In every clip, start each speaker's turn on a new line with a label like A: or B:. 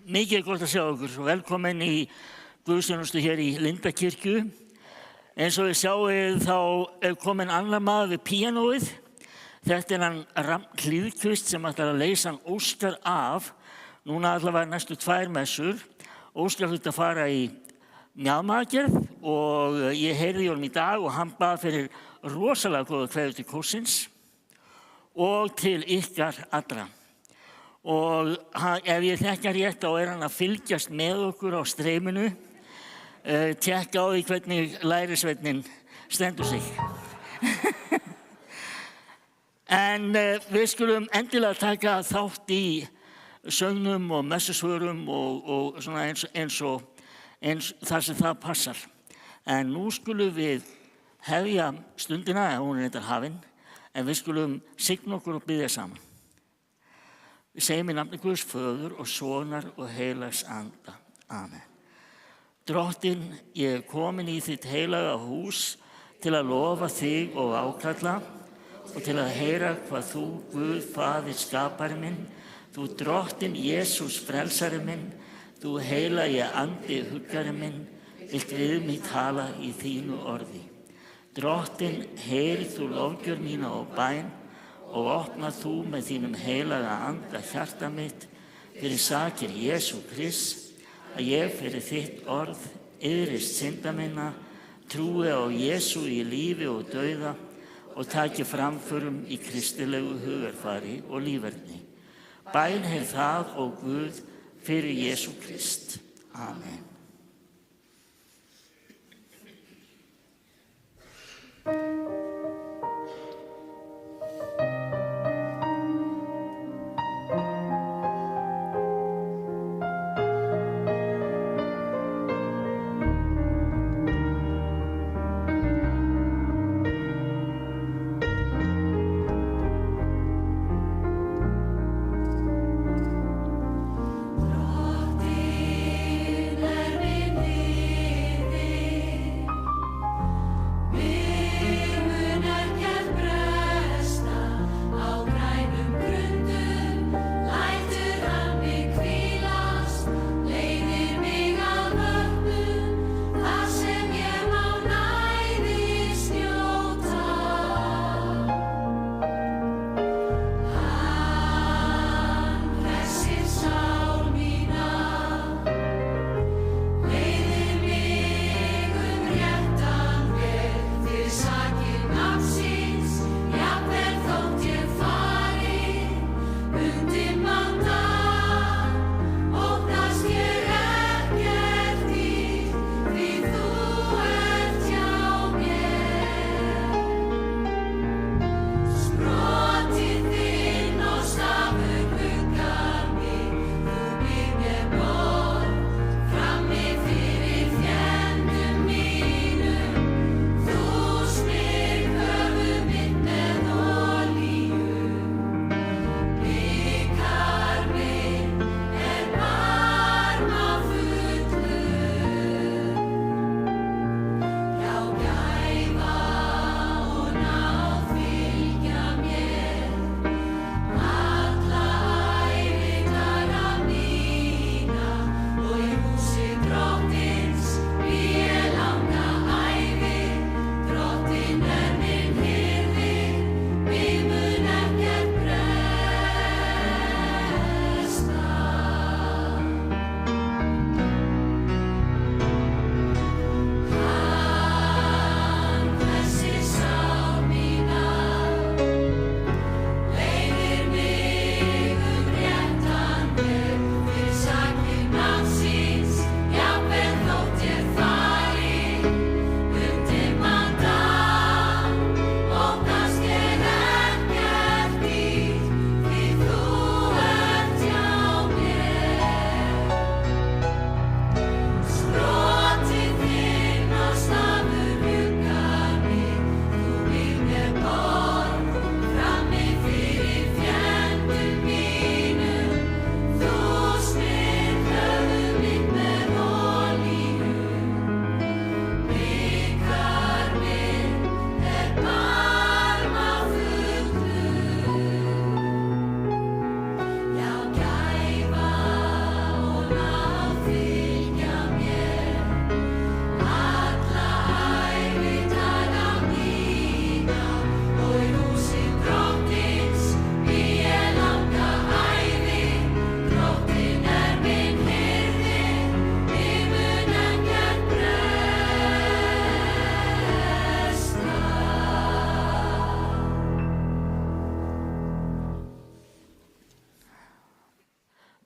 A: Mikið gott að sjá ykkur og velkomin í guðsþjónustu hér í Lindakirkju. Eins og þið sjáið þá komin annar maður við píanóið. Þetta hann Rafn Hlíðqvist sem ætlar að leysa hann Óskar af. Núna allavega næstu 2 messur. Óskar þurfti að fara í mjaðmaaðgerð og ég heyrði í honum í dag og hann bað fyrir rosalega góða kveðju til kórsins og til ykkar allra. Og ef ég þekki rétt þá hann að fylgjast með okkur á streyminu, tékka á því hvernig lærisveinninn stendur sig. En við skulum endilega taka þátt í söngnum og messusvörum og svona eins þar sem það passar. En nú skulum við hefja stundina, hún er hafin, en við skulum signa okkur og biðja saman. Við segjum í nafni Guðs Föður og Sonar og heilags Anda. Amen. Drottinn, ég komin í þitt heilaga hús til að lofa þig og ákalla og til að heyra hvað þú, Guð, Faðir, skapari minn, þú Drottinn, Jesús, frelsari minn, þú heilagi Andi, huggari minn, vilt við mig tala í þínu orði. Drottinn, heyri þú lofgjörð mína og bæn og opna þú með þínum heilaga Anda hjarta mitt fyrir sakir Jesú Krist, að ég fyrir þitt orð iðrist synda minna, trúi á Jesú í lífi og dauða og taki framförum í kristilegu hugarfari og líferni. Bæn hef það og Guð fyrir Jesú Krist. Amen.
B: Drottinn er minn yfir,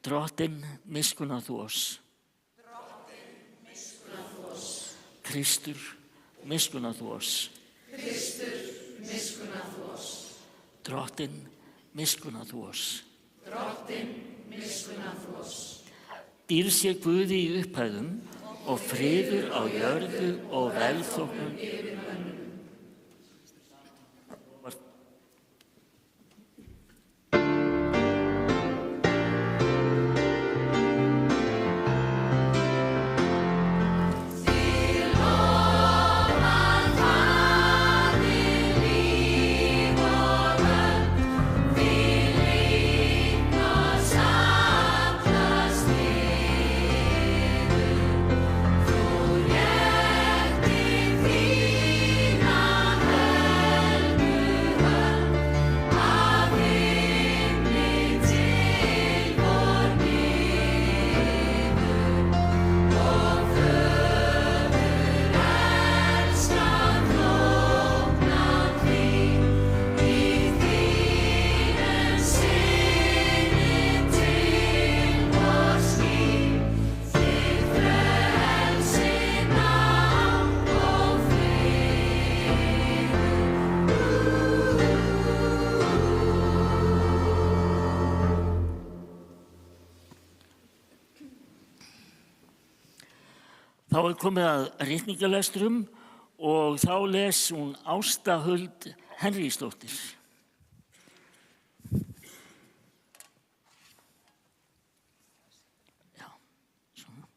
A: Drottinn, miskunna þú oss. Kristur, miskunna þú oss. Drottinn, miskunna þú oss. Dýrð sé Guði í upphæðum og friður á jörðu og velþóknun yfir mönnum. Þá komið að ritningalestrum og þá les hún Ásta Huld Henrysdóttir. Já, svona.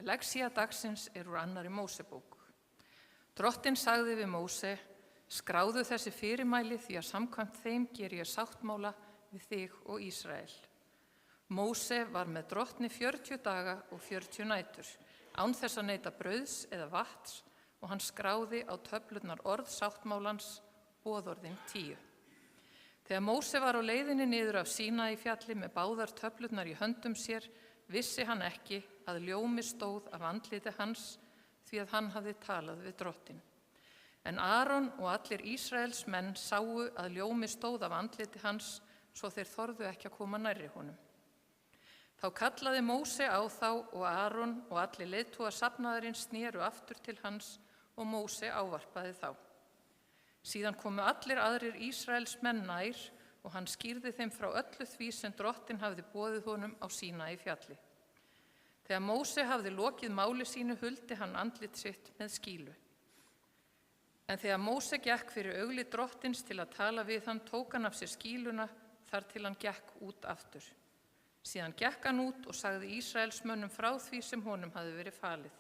B: Lexía dagsins úr annarri Mósebók. Drottinn sagði við Móse: skráðu þessi fyrirmæli því að samkvæmt þeim geri ég sáttmála við þig og Ísrael. Móse var með drottni 40 daga og 40 nætur, án þess að neyta brauðs eða vatns, og hann skráði á töflurnar orð sáttmálans, boðorðin 10. Þegar Móse var á leiðinni niður af Sínaí fjalli með báðar töflurnar í höndum sér, vissi hann ekki að ljómi stóð af andliti hans, því að hann hafði talað við drottinn. En Aron og allir Ísraels menn sáu að ljómi stóð af andliti hans, svo þeir þorðu ekki að koma nærri honum. Þá kallaði Móse á þá og Aron og allir leiðtogar safnaðarins snéru aftur til hans og Móse ávarpaði þá. Síðan komu allir aðrir Ísraels menn nær og hann skýrði þeim frá öllu því sem drottinn hafði boðið honum á Sínaí fjalli. Þegar Móse hafði lokið máli sínu huldi hann andlit sitt með skýlu. En þegar Móse gekk fyrir augli drottins til að tala við hann, tók hann af sér skýluna þar til hann gekk út aftur. Síðan gekk hann út og sagði Ísraelsmönnum frá því sem honum hafði verið falið.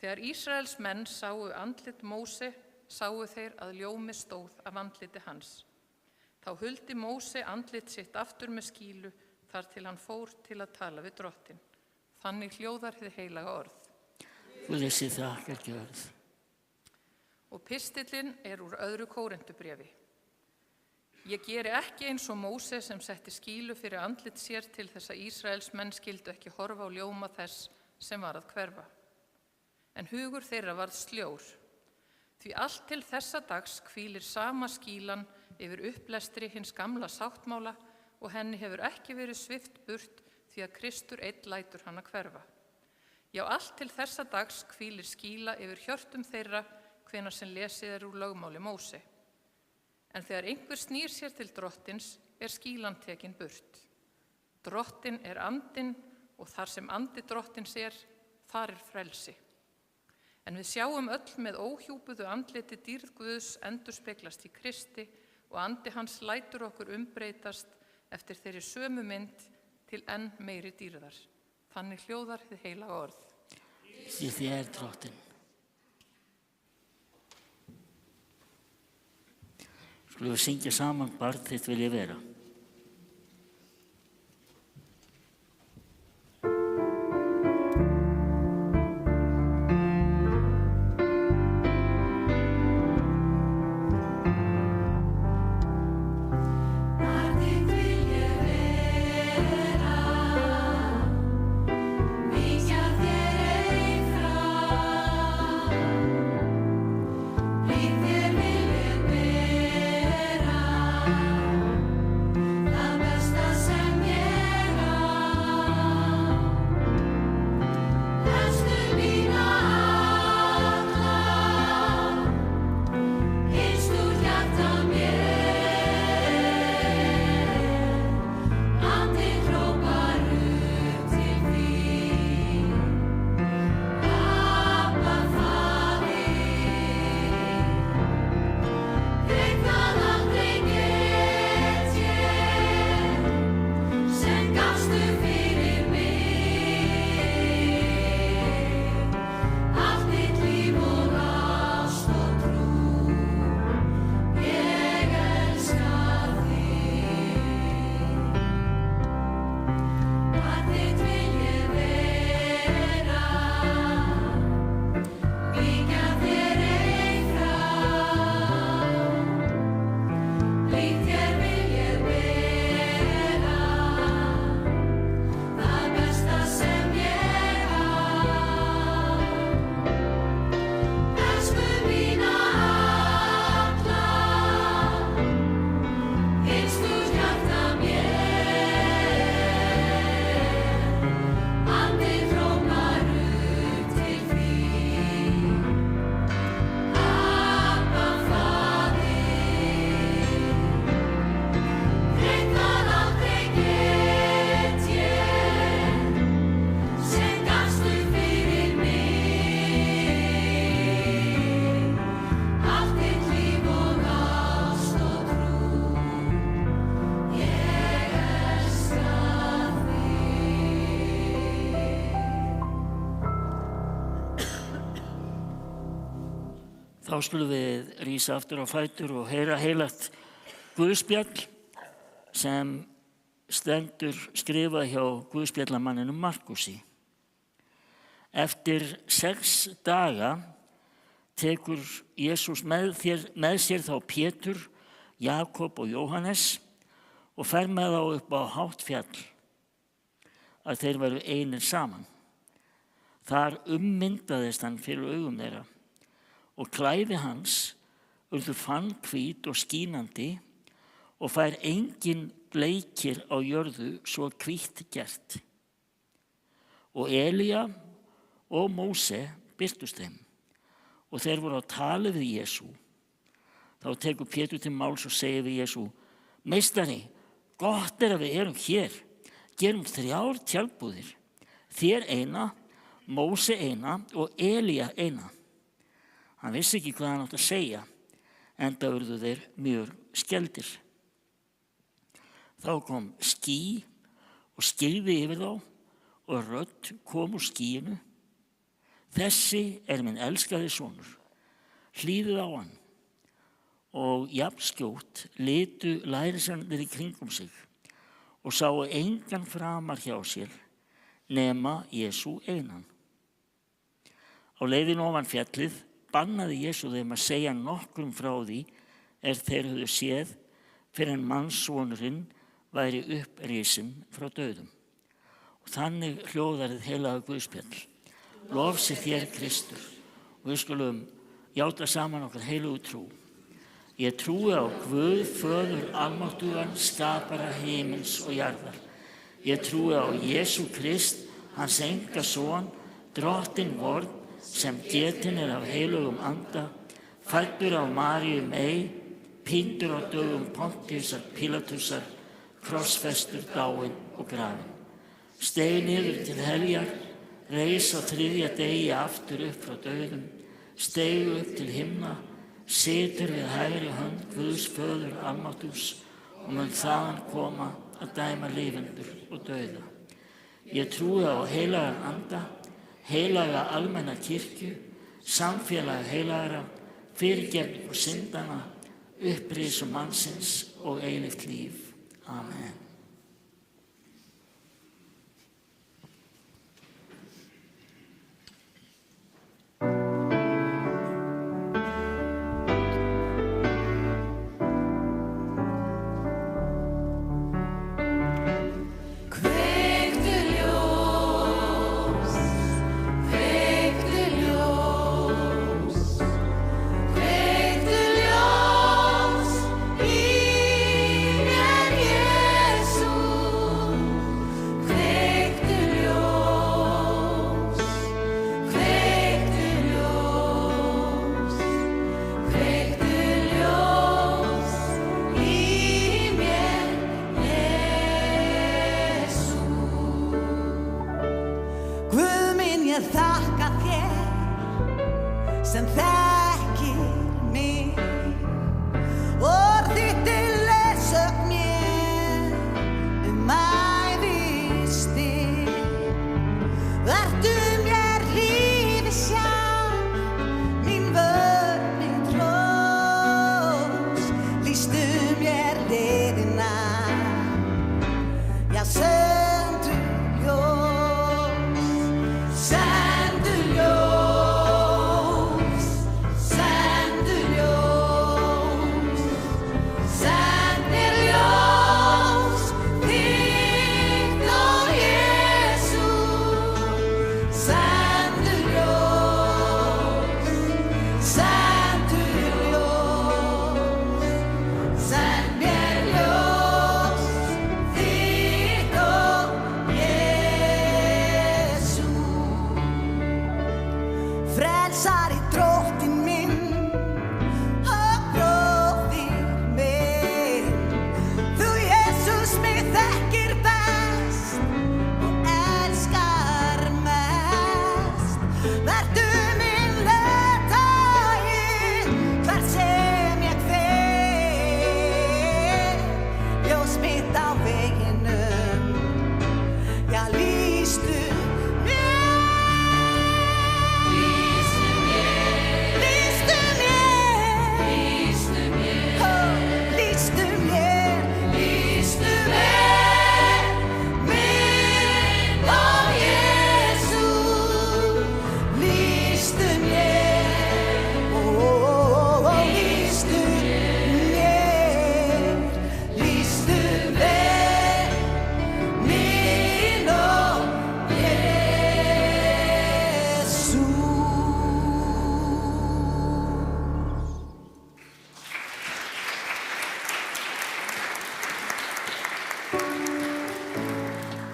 B: Þegar Ísraelsmenn sáu andlit Móse, sáu þeir að ljómi stóð af andliti hans. Þá huldi Móse andlit sitt aftur með skýlu þar til hann fór til að tala við drottinn. Þannig hljóðar hið heilaga orð.
A: Guði sé þakkir gjörð.
B: Og pistillinn úr öðru Kórinthubréfi. Ég geri ekki eins og Móse sem setti skýlu fyrir andlit sér til þess að Ísraels menn skyldu ekki horfa á ljóma þess sem var að hverfa. En hugur þeirra varð sljór. Því allt til þessa dags hvílir sama skýlan yfir upplestri hins gamla sáttmála og henni hefur ekki verið svipt burt því að Kristur einn lætur hana hverfa. Já, allt til þessa dags hvílir skýla yfir hjörtum þeirra hvenær sem lesið úr lögmáli Móse. En þegar einhver snýr sér til drottins skýlan tekin burt. Drottinn andinn og þar sem andi drottins þar frelsi. En við sjáum öll með óhjúpuðu andliti dýrð Guðs endurspeglast í Kristi og andi hans lætur okkur umbreytast eftir þeirri sömu mynd til enn meiri dýrðar. Þannig hljóðar hið heilaga orð.
A: Því þér drottinn. Skulum við syngja saman Barn þitt vil ég vera.
C: Víkja þér ei frá.
A: Þá skulum við rísa aftur á fætur og heyra heilagt Guðspjall sem stendur skrifað hjá Guðspjallamanninum Markúsi. Eftir 6 daga tekur Jesús með sér þá Pétur, Jakob og Jóhannes og fer með þá upp á hátt fjall, að þeir væru einir saman. Þar ummyndaðist hann fyrir augum þeirra og klæði hans urðu fannhvít og skínandi og fær enginn bleikir á jörðu svo hvítt gert. Og Elía og Móse birtust þeim og þeir voru á tali við Jesú. Þá tekur Pétur til máls og segir við Jesú: Meistari, gott að við erum hér. Gerum 3 tjaldbúðir, þér eina, Móse eina og Elía eina. Hann vissi ekki hvað hann átti að segja, enda urðu þeir mjög skelfdir. Þá kom ský og skyggði yfir þá og rödd kom úr skýinu: Þessi er minn elskaði sonur, hlýðið á hann. Og jafnskjótt litu lærisveinarnir í kringum sig og sáu engan framar hjá sér nema Jesú einan. Á leiðinu ofan fjallið bannaði Jesú þeim að segja nokkrum frá því þeir höfðu séð fyrr en mannssonurinn væri upprisinn frá dauðum. Og þannig hljóðar hið heilaga Guðspjall. Lof sé þér Kristur, og við skulum játa saman okkar heilugu trú. Ég trúi á Guð, Föður almáttugan, skapara himins og jarðar. Ég trúi á Jesú Krist, hans einkason, drottinn vorn, sem getinn er af heilugum anda, fæddur af Maríu mey, píndur á dögum Pontíusar Pílatusar, krossfestur, dáinn og grafinn. Steig niður til heljar, reis á 3. degi aftur upp frá dauðum, steig upp til himna, situr við hægri hönd Guðs Föður almáttugs og mun þaðan koma að dæma lifendur og dauða. Ég trúi á heilagan anda, heilaga almenna kirkju, samfélag heilagra, fyrirgefningu syndana, upprisu mannsins og eilíft líf. Amen.
C: Sendu ljós,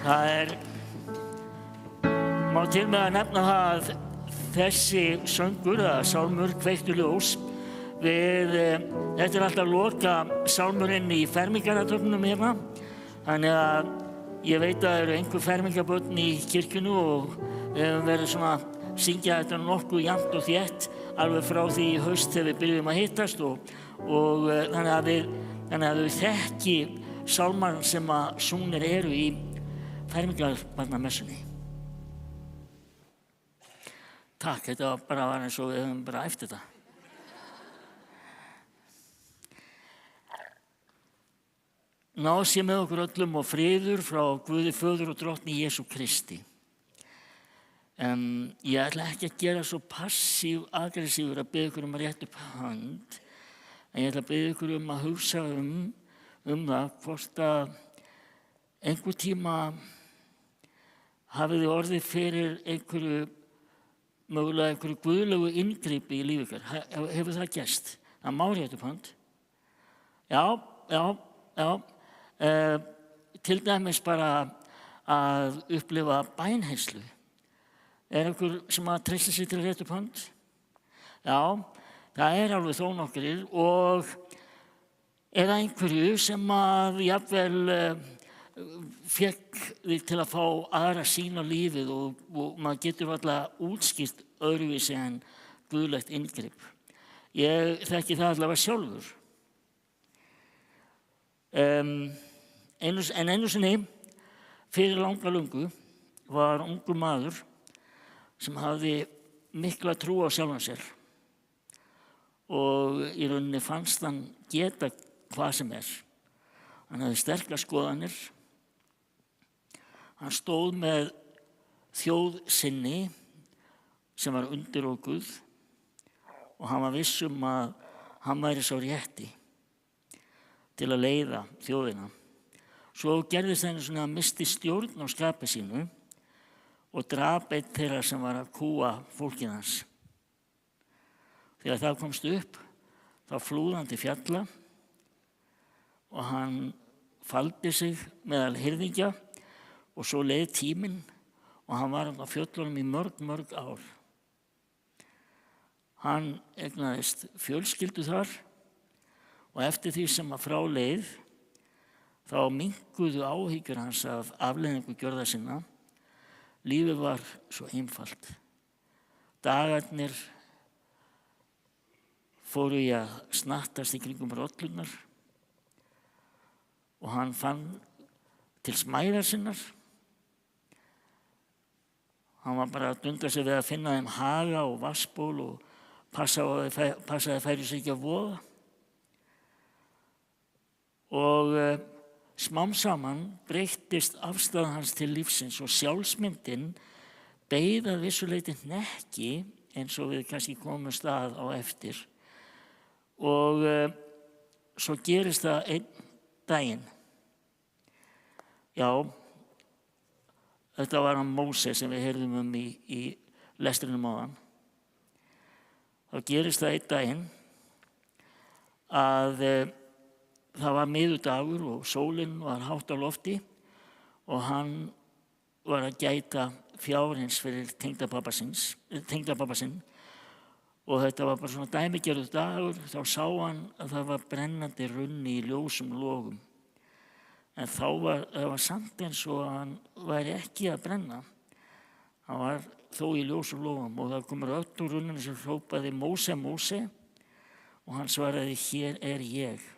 A: Það má til með að nefna það að þessi söngur, eða sálmur Kveiktu ljós, þetta alltaf loka sálmurinn í fermingarathöfnum hérna. Þannig að ég veit að það eru einhver fermingarbörn í kirkjunu og við höfum verið svona að syngja þetta nokkuð jafnt og þétt alveg frá því í haust þegar við byrjum að hittast og þannig að við þekki sálmar sem að sungnir eru í fermingarbarnamessunni. Takk, þetta var eins og við höfum bara æft þetta. Náð sé með okkur öllum og friður frá Guði Föður og Drottni Jesú Kristi. Ég ætla ekki að gera svo passív-aggressífur að biðja ykkur að rétta upp hönd, en ég ætla að biðja ykkur að hugsa það hvort að einhver tíma hafið þið orðið fyrir mögulega einhverju guðlegu inngripi í lífi ykkar. Hefur það gerst? Það má rétta upp hönd. Já. Til dæmis bara að upplifa bænheyrslu. Einhver sem að treysta sig til að rétta upp hönd? Já, það alveg þó nokkrir og eða einhverju sem að jafnvel fékk þig til að fá aðra sýn á lífið og maður getur alltaf útskýrt öðruvísi en guðlegt inngrip. Ég þekki það allavega sjálfur. Einu sinni, fyrir langa löngu, var ungur maður sem hafði mikla trú á sjálfan sér og í rauninni fannst hann geta hvað sem Hann hafði sterkar skoðanir. Hann stóð með þjóð sinni sem var undirokuð og hann var viss að hann væri sá rétti til að leiða þjóðina. Svo gerðist það einu svona að misti stjórn á skapi sínu og drap einn þeirra sem var að kúga fólkið hans. Þegar það komst upp, þá flúði hann til fjalla og hann faldi sig meðal hirðingja og svo leið tíminn og hann var á fjöllunum í mörg ár. Hann eignaðist fjölskyldu þar og eftir því sem að frá leið þá minnkuðu áhyggjur hans af afleiðingu gjörða sinna. Lífið var svo einfalt. Dagarnir fóru í að snattast í kringum rollurnar og hann fann til smæðar sinnar. Hann var bara að dunda sig við að finna þeim haga og vatnsból og passa að það færi sig ekki að voða. Og smám saman breyttist afstaða hans til lífsins og sjálfsmyndin beið að vissu leyti hnekki eins og við kannski komumst að á eftir. Og svo gerist það einn daginn. Já, þetta var hann Móse sem við heyrðum í lestrinum áðan. Þá gerist það einn daginn að það var miðvikudagur og sólin var hátt á lofti og hann var að gæta fjárins fyrir tengdapabba sinn og þetta var bara svona dæmigerður dagur. Þá sá hann að það var brennandi runni í ljósum logum. En það var samt eins og hann væri ekki að brenna. Hann var þó í ljósum logum og það kom rödd úr runninu sem hrópaði Móse, Móse og hann svaraði hér ég.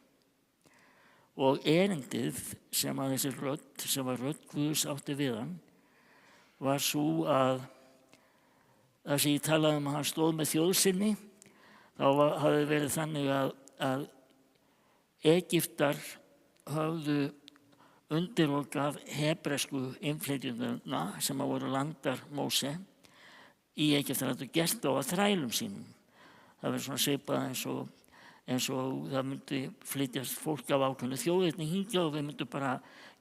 A: Og erindið sem að þessi rödd, sem var rödd Guðs átti við hann, var svo að það sem ég talaði að hann stóð með þjóð sinni, þá hafði verið þannig að Egyptar höfðu undirokað hebresku innflytjendurna sem voru landar Móse í Egyptaland og gert á að þrælum sínum. Það verið svona svipað eins og það myndi flytjast fólk af ákveðnu þjóðerni hingað og við myndum bara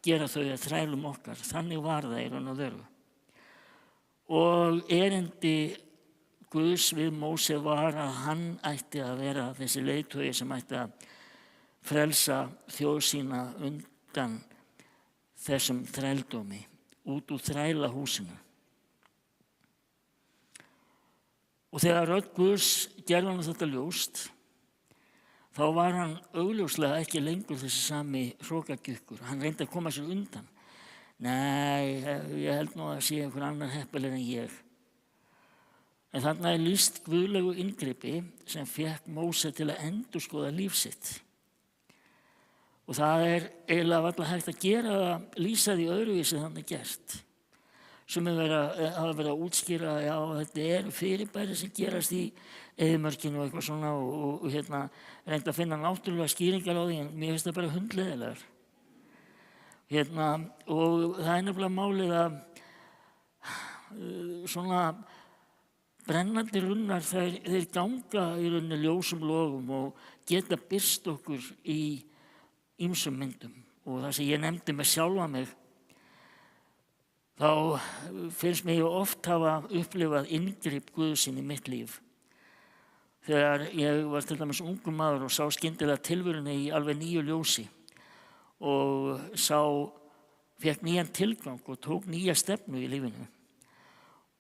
A: gera þau að þrælum okkar. Þannig var það í raun og veru. Og erindi Guðs við Móse var að hann ætti að vera þessi leiðtogi sem ætti að frelsa þjóð sína undan þessum þrældómi. út úr þræla húsinu. Og þegar rödd Guðs gerði hann þetta ljóst, þá var hann augljóslega ekki lengur þessi sami hrokagjukkur. Hann reyndi að koma sér undan. Nei, ég held nú að sé einhver annar heppilegri en ég. En þarna lýst guðlegu inngripi sem fékk Móse til að endurskoða líf sitt. Og það eiginlega varla hægt að gera það, lýsa því öðruvísi þannig gert. Sem hafa verið að útskýra, já, þetta fyrirbæri sem gerast í eyðimörkinu og eitthvað svona og reynda að finna náttúrulega skýringar á því, en mér finnst það bara hundleiðilegar. Og það nefnilega málið að svona brennandi runnar, þeir ganga í rauninni ljósum logum og geta birst okkur í ýmsum myndum. Og það sem ég nefndi með sjálfa mig, þá finnst mér ég oft hafa upplifað inngrip Guðsinn í mitt líf. Þegar ég var til dæmis ungur maður og sá skyndilega tilverunni í alveg nýju ljósi og fékk nýjan tilgang og tók nýja stefnu í lífinu.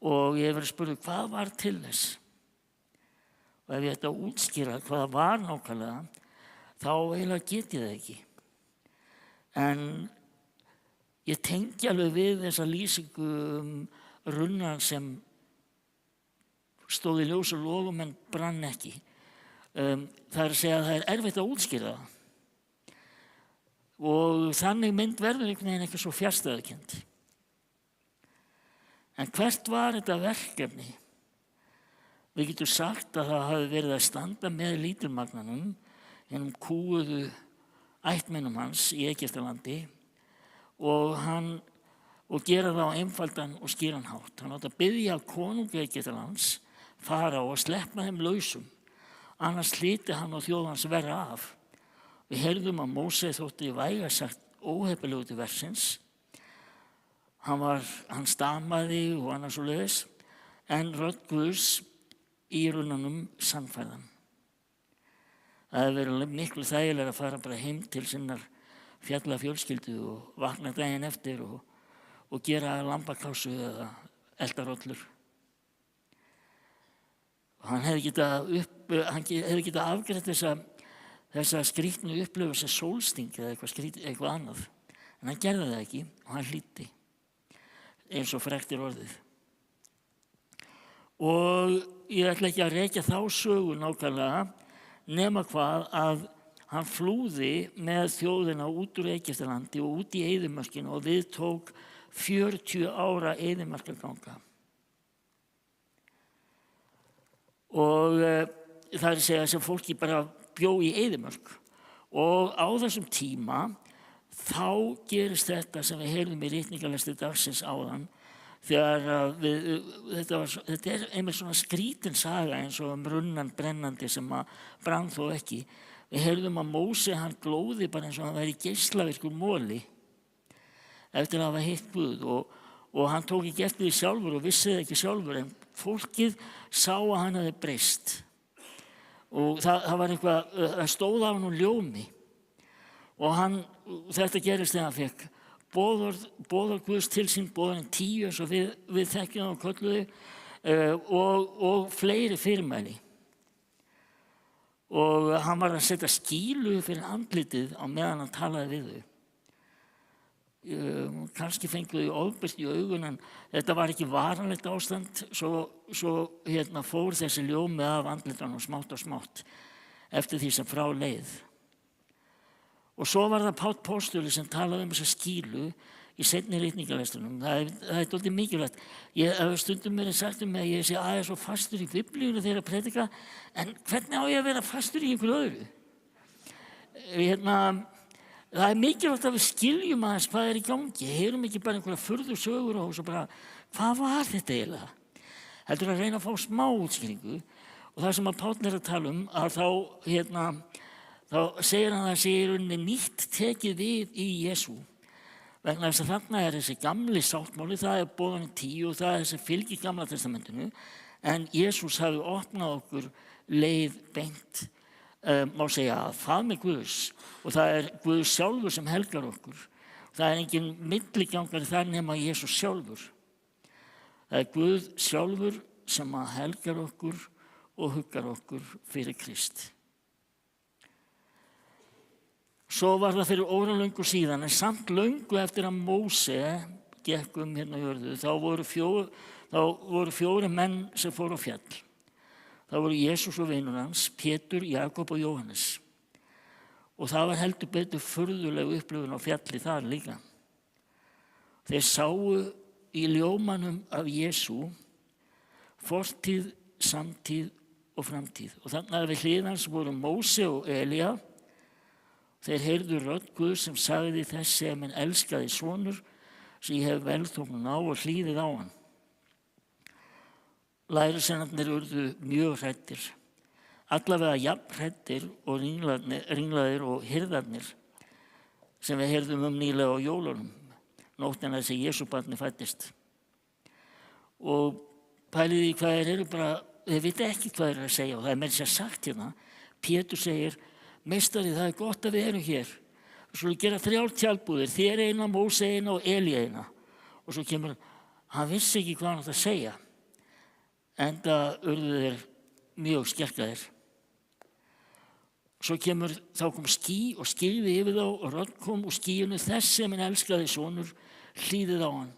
A: Og ég verið spurður hvað var til þess. Og ef ég ætti að útskýra hvað var nákvæmlega, þá eiginlega get ég það ekki. En ég tengi alveg við þessa lýsingu runnan sem stóð í ljósu logum en brann ekki. Það að segja að það erfitt að útskýra það. Og þannig mynd verður einhvern veginn ekki svo fjarstæðukennd. En hvert var þetta verkefni? Við getum sagt að það hafi verið að standa með lítilmagnanum, hennum kúuðu ættmennum hans í Egyptalandi og gera það á einfaldan og skýran hátt. Hann átti að biðja konungi Egyptalands, fara og sleppa þeim lausum, annars hlyti hann og þjóð hans verra af. Við heyrðum að Móse þótti vægast sagt óheppilegur til verksins. Hann stamaði og annars svoleiðis, en rödd Guðs í runnanum sannfærðan. Það hefði verið miklu þægilega að fara bara heim til sinnar fjallafjölskyldu og vakna daginn eftir og gera lambakásu eða eldarollur. Hann hefði getað afgreitt þessa skrýtnu upplöfu sem sólsting eða eitthvað annað. En hann gerði það ekki og hann hlýddi, eins og frekt orðið. Og ég ætla ekki að rekja þá sögu nákvæmlega, nema hvað að hann flúði með þjóðina út úr Egyptalandi og út í eyðimörkina og við tók 40 ára eyðimarkaganga. Og það að segja sem fólki bara bjó í eyðimörk. Og á þessum tíma þá gerist þetta sem við heyrðum í ritningalesti dagsins áðan, þegar þetta einmitt svona skrítin saga eins og runnan brennandi sem að brann þó ekki. Við heyrðum að Móse hann glóði bara eins og hann væri geislavirkur moli eftir að hafa hitt Guð og hann tók ekki eftir því sjálfur og vissi það ekki sjálfur, en fólkið sá að hann hefði breyst og það var eitthvað, það stóð á hann ljómi og þetta gerist þegar hann fekk boðorð Guðs til sín, boðorðin 10 eins og við þekkjum og kölluðu og fleiri fyrirmæli. Og hann var að setja skýlu fyrir andlitið á meðan hann talaði við þau. Kannski fengu þau ofbirtu í augun, en þetta var ekki varanlegt ástand, svo fór þessi ljómi af andlitunum smátt og smátt eftir því sem frá leið. Og svo var það Páll Póstuli sem talaði þessa skýlu í seinni ritningalestunum. Það er dálítið mikilvægt. Stundum mér sagt mig að ég sé aðeins svo fastur í Biblíunni þegar að predika, en hvernig á ég að vera fastur í einhverju öðru? Það er mikilvægt að við skiljum aðeins hvað er í gangi. Heyrum ekki bara einhverja furðusögur og svo bara, hvað var þetta eiginlega? Heldur að reyna að fá smá útskýringu. Og það sem að Páll er að tala um, að þá segir hann að það sé í rauninni nýtt tekið við í Jesú. Vegna þess að þarna er þessi gamli sáttmáli, það er boðorðin 10 og það er þessi fylgi Gamla testamentinu, en Jesús hafi opnað okkur leið beint, má segja að faðmi Guðs, og það er Guð sjálfur sem helgar okkur Það engin milligangari þar nema Jesús sjálfur. Það Guð sjálfur sem að helgar okkur og huggar okkur fyrir Krist. Svo var það fyrir óralöngu síðan, en samt löngu eftir að Móse gekk hérna jörðu, þá voru fjóri menn sem fóru á fjall. Það voru Jesús og vinur hans, Pétur, Jakob og Jóhannes. Og það var heldur betur furðuleg upplifun á fjalli þar líka. Þeir sáu í ljómanum af Jesú fortíð, samtíð og framtíð. Og þannig að við hlið hans voru Móse og Elía. Þeir heyrðu rödd Guðs sem sagði, þessi er minn elskaði sonur sem ég hef velþóknun á og hlýðið á hann. Lærisveinarnir urðu mjög hræddir. Allavega jafn hræddir og ringlaðir og hirðarnir sem við heyrðum nýlega á jólunum, nóttina sem Jesúbarnið fæddist. Og pælið í hvað þeir eru bara, þeir vita ekki hvað þeir eru að segja og það er meira sér sagt hérna. Pétur segir, meistari, það er gott að við erum hér. Svo við gera 3 tjaldbúðir, þér eina, Móse eina og Elía eina. Og svo kemur, hann vissi ekki hvað hann átti að segja. Enda urðu þeir mjög skelkaðir. Svo þá kom ský og skyggði yfir þá og rödd kom úr skýinu, þessi er minn elskaði sonur, hlýðið á hann.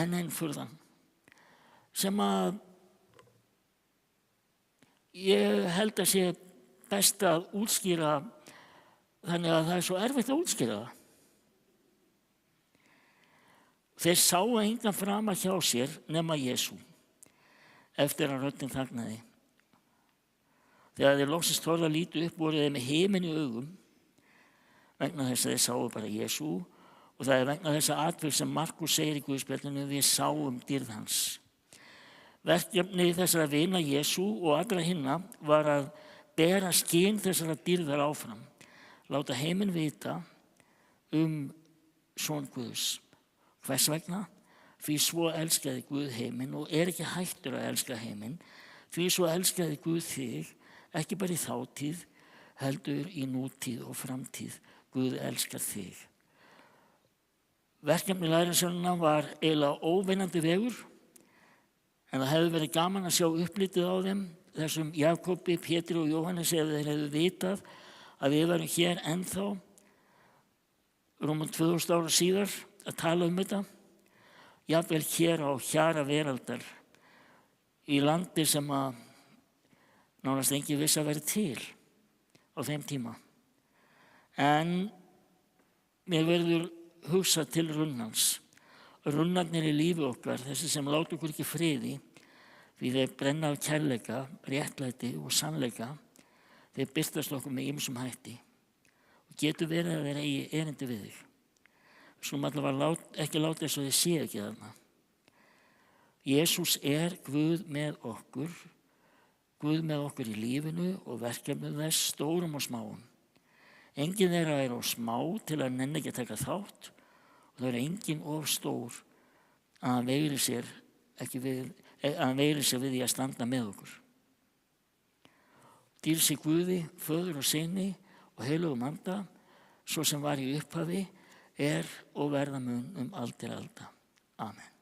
A: Enn einn furðan, sem að ég held að sé best að útskýra, þannig að það er svo erfitt að útskýra það. Þeir sáu engan framar hjá sér nema Jesú, eftir að röddin þagnaði. Þegar þeir loksins þorðu að líta upp voru þeir með himinn í augum, vegna þess að þeir sáu bara Jesú, og það er vegna þess að atvik sem Markus segir í Guðspjallinu, við sáum dýrð hans. Verkefni þessara vina Jesú og allra hinna var að bera skyn þessara dýrðar áfram, láta heiminn vita son Guðs. Hvers vegna? Því svo elskaði Guð heiminn og er ekki hættur að elska heiminn, því svo elskaði Guð þig, ekki bara í þátíð, heldur í nútíð og framtíð. Guð elskar þig. Verkefni lærisveinanna var eiginlega óvinnandi vegur, en það hefði verið gaman að sjá upplitið á þeim, þessum Jakobi, Pétri og Jóhannes, ef þeir hefðu vitað að við verum hér ennþá, rúmum 2000 ára síðar, að tala þetta. Jafnvel hér á hjara veraldar, í landi sem að nánast enginn vissi að vera til á þeim tíma. En mér verður hugsað til runnans. Runnarnir í lífi okkar, þessi sem láta okkur ekki friði, því þeir brenna af kærleika, réttlæti og sannleika, þeir birtast okkur með ýmsum hætti. Og getur verið að þeir eigi erindi við þig. Við skulum allavega ekki láta þess að þið sé ekki þarna. Jesús er Guð með okkur í lífinu og verkefnum þess, stórum og smáum. Enginn þeirra er of smá til að nenni ekki að taka þátt og það er enginn of stór að hann veigri sér við því að standa með okkur. Dýr sig Guði, Föður og Syni og heilögum anda, svo sem var í upphafi, er og verða mun aldir alda. Amen.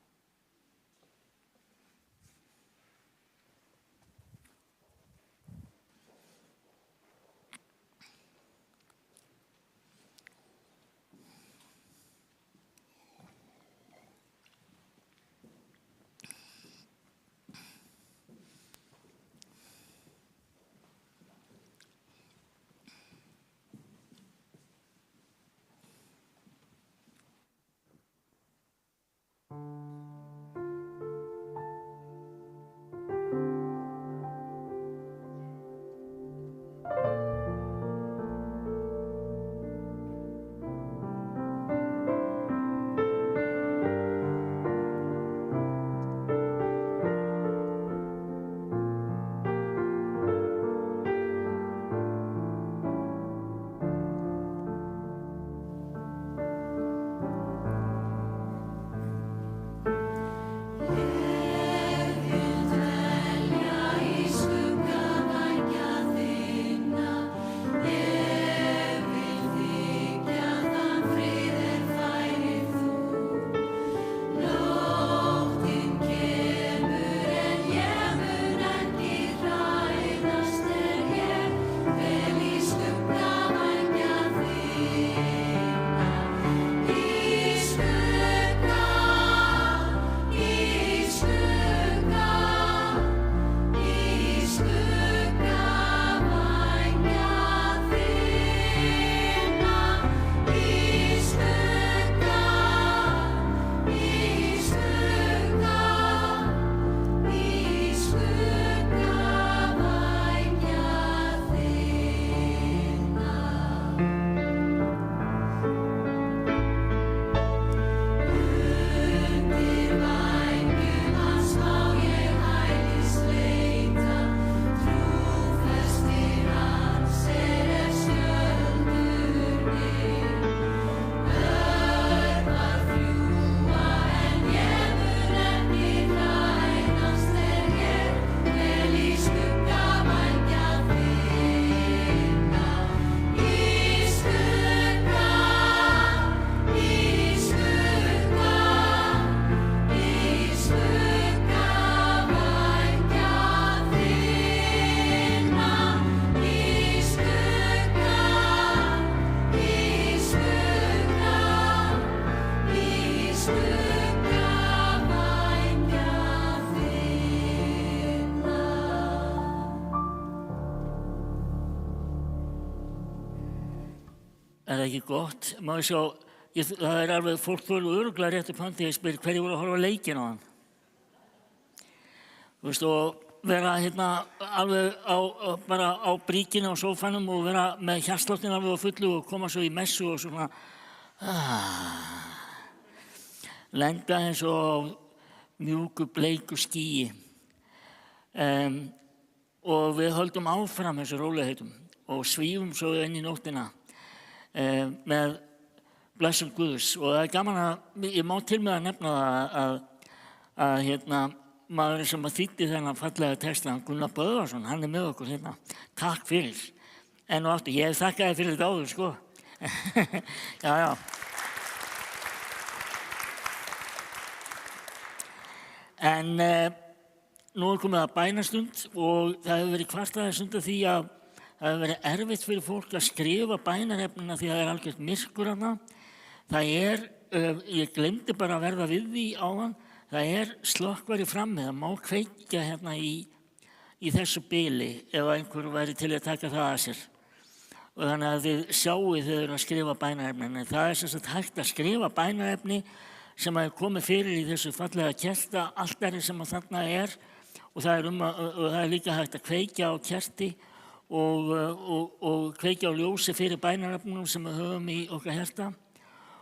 A: það ekki gott? Má ég sjá, það alveg, fólk þolir örugglega rétt upp handi, ég spyr hverju voru að horfa á leikinn á hann. Þú veist, og vera alveg bara á bríkinu á sófanum og vera með hjartsláttin alveg á fullu og koma svo í messu og svona lenda eins og mjúku bleiku skýi. Og við höldum áfram þessu rólegheitum og svífum svo inn í nóttina með blessun Guðs. Og það gaman að ég má til með að nefna það að maðurinn sem þýddi þennan fallega texta, Gunnar Böðvarsson, hann með okkur hérna. Takk fyrir. Enn og aftur, ég þakkaði fyrir þetta áður, sko. Já. En nú komið að bænastund og það hefur verið kvartaðistund af því að það hefur verið erfitt fyrir fólk að skrifa bænarefnina því að það algjört myrkur hana. Það ég glemdi bara að verða við því áðan, það slökkvari frammi, það má kveikja hérna í þessu bili ef einhver væri til að taka það að sér. Og þannig að þið sjáið þegar þið að skrifa bænarefni. Það sem sagt hægt að skrifa bænarefni sem hefur komið fyrir í þessu fallega kertaaltari sem þarna og það líka hægt að kveikja á kerti og kveikja á ljósi fyrir bænarefnum sem við höfum í okkar hjarta.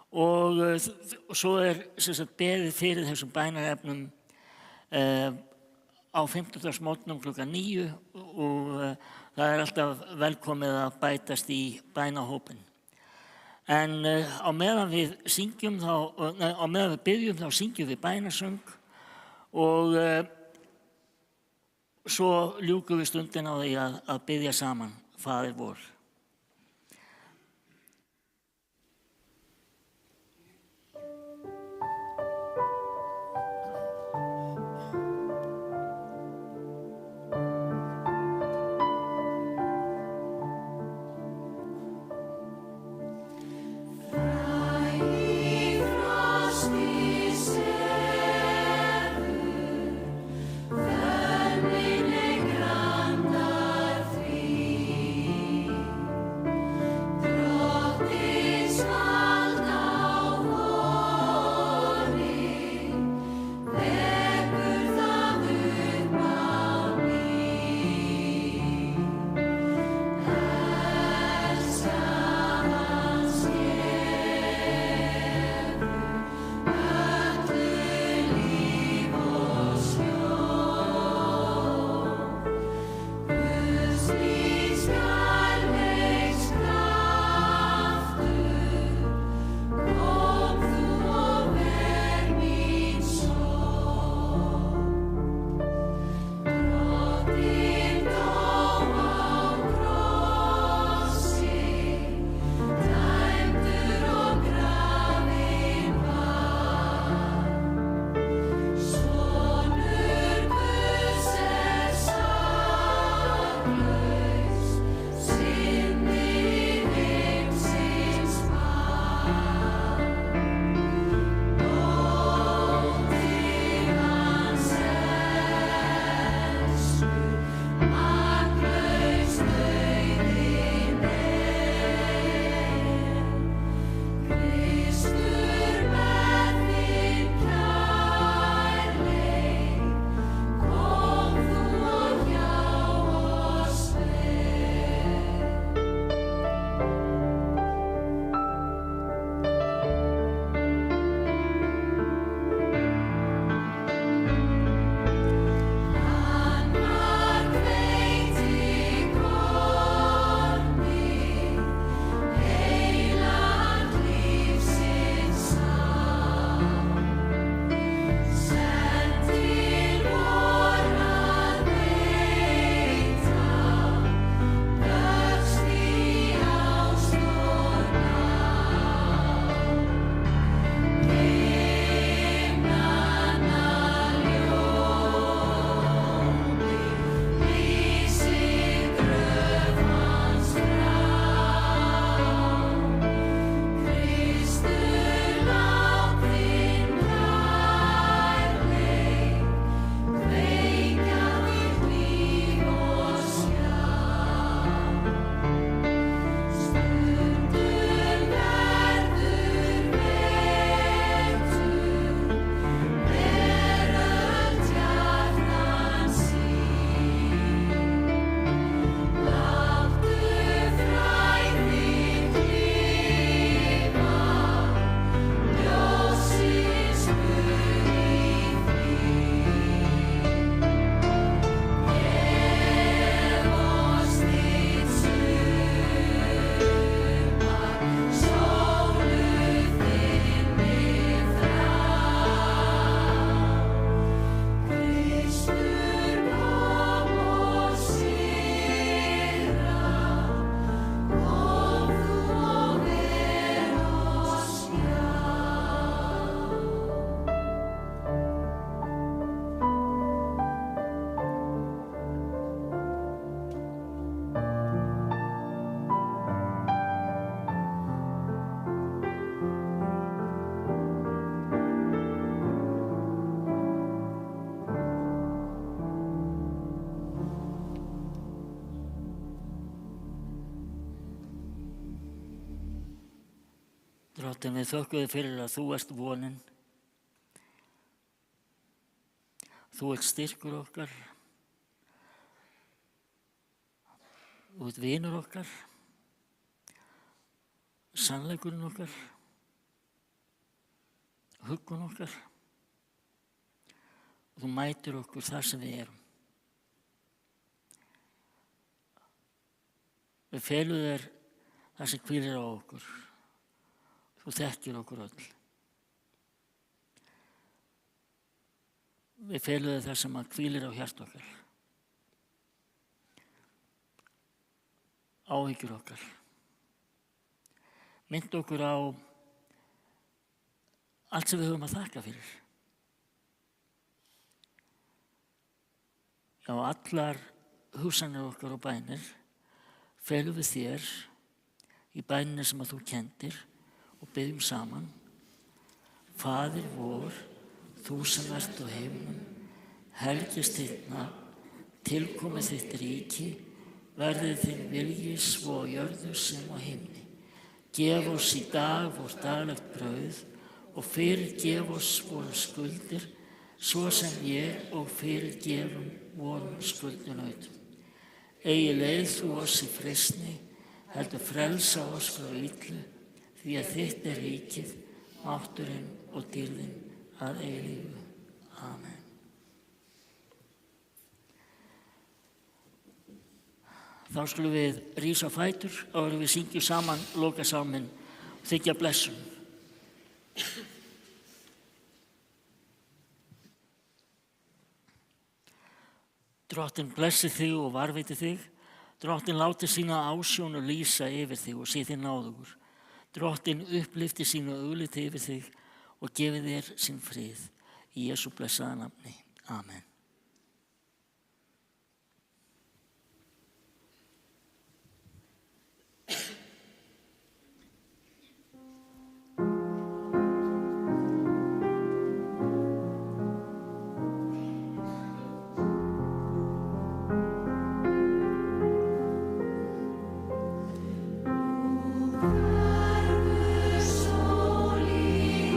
A: Og svo sem sagt beðið fyrir þessum bænarefnum á 50-dagsmorgnum klukkan 9 og það alltaf velkomið að bætast í bænahópinn. En á meðan við syngjum á meðan við biðjum þá syngjum við bænasöng og svo ljúkum við stundin á því að biðja saman Faðir vor.
C: Grandar því
A: Drottinn, við þökkum þér fyrir að þú ert vonin. Þú ert styrkur okkar. Þú ert vinur okkar. Sannleikurinn okkar. Huggun okkar. Og þú mætir okkur þar sem við erum. Við felum þér það sem hvílir á okkur. Þú þekkir okkur öll. Við felum þér það sem hvílir á hjarta okkar. Áhyggjur okkar. Mynd okkur á allt sem við höfum að þakka fyrir. Já, allar hugsanir okkar og bænir felum við þér í bæninu sem að þú kendir og byggjum saman. Faðir vor, þú sem ert á himnum, helgist þitt nafn, tilkomið þitt ríki, verði þinn vilji svo á jörðu sem á himni. Gef oss í dag vort daglegt brauð og fyrirgef oss vorum skuldir, svo sem ég og fyrirgefum vorum skuldunautum. Eigi leið þú oss í freistni, heldur frelsa oss frá illu, því að þitt er ríkið, mátturinn og dýrðin að eilífu. Amen. Þá skulum við rísa á fætur áður en við syngjum saman lokasálminn og þiggja blessun. Drottinn blessi þig og varveiti þig. Drottinn láti sína ásjónu lýsa yfir þig og sé þig náðugur. Drottinn upplifti sínu augliti yfir þig og gefi þér sinn frið. Í Jesú blessaða nafni. Amen.
C: Soli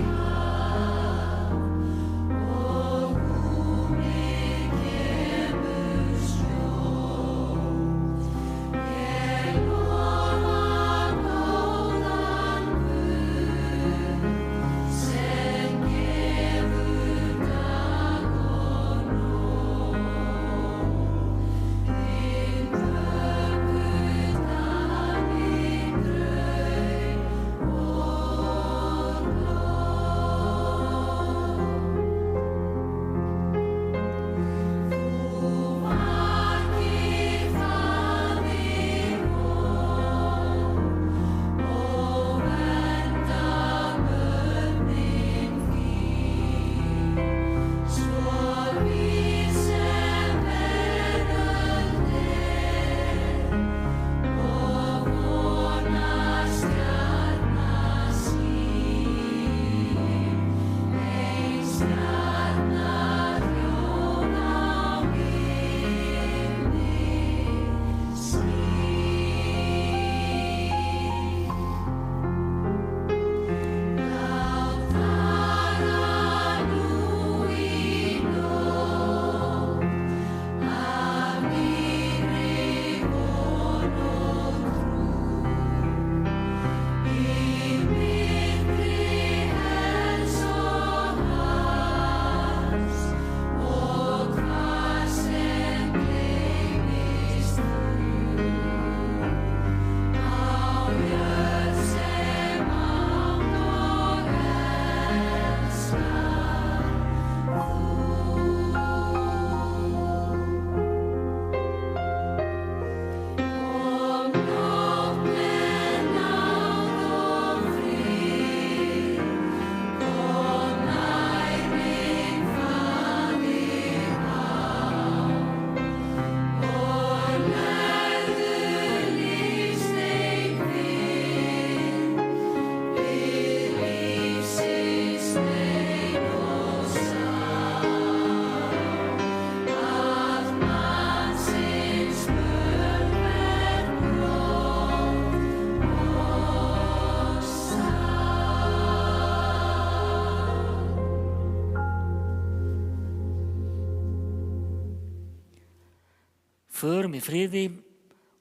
A: förum í friði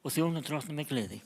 A: og þjónum drottni með gleði.